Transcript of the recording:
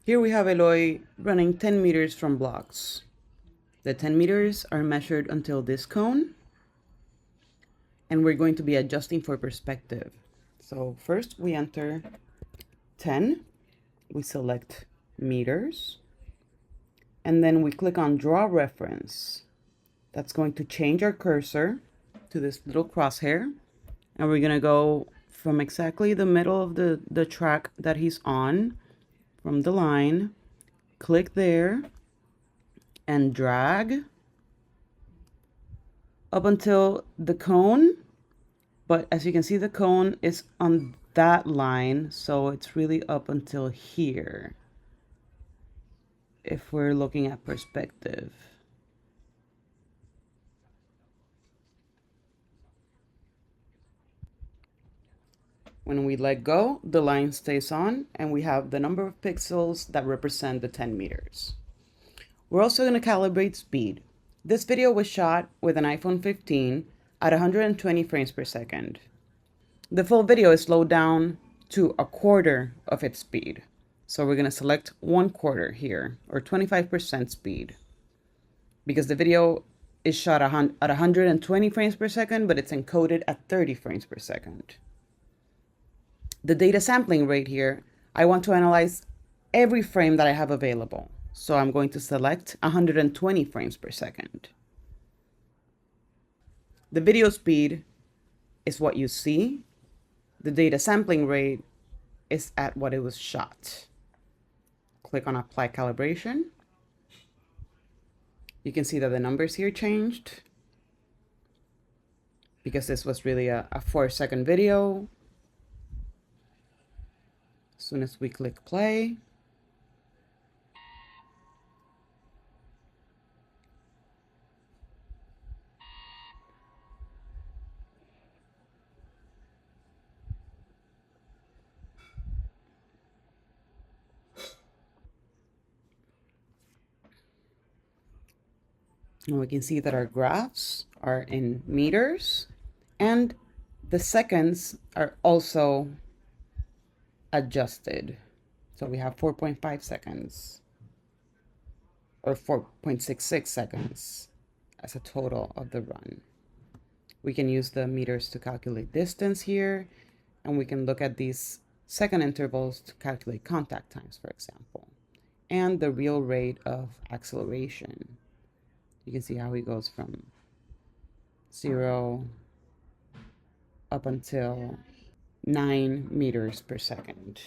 Here we have Eloy running 10 meters from blocks. The 10 meters are measured until this cone, and we're going to be adjusting for perspective. So first we enter 10, we select meters, and then we click on draw reference. That's going to change our cursor to this little crosshair, and we're gonna go from exactly the middle of the track that he's on, from the line, click there, and drag up until the cone. But as you can see, the cone is on that line, so it's really up until here if we're looking at perspective. When we let go, the line stays on, and we have the number of pixels that represent the 10 meters. We're also going to calibrate speed. This video was shot with an iPhone 15 at 120 frames per second. The full video is slowed down to a quarter of its speed. So we're going to select 1/4 here, or 25% speed, because the video is shot at 120 frames per second, but it's encoded at 30 frames per second. The data sampling rate here, I want to analyze every frame that I have available. So I'm going to select 120 frames per second. The video speed is what you see. The data sampling rate is at what it was shot. Click on Apply Calibration. You can see that the numbers here changed because this was really a 4-second video. As soon as we click play, and we can see that our graphs are in meters, and the seconds are also adjusted. So we have 4.5 seconds or 4.66 seconds as a total of the run. We can use the meters to calculate distance here, and we can look at these second intervals to calculate contact times, for example, and the real rate of acceleration. You can see how he goes from 0 up until 9 meters per second.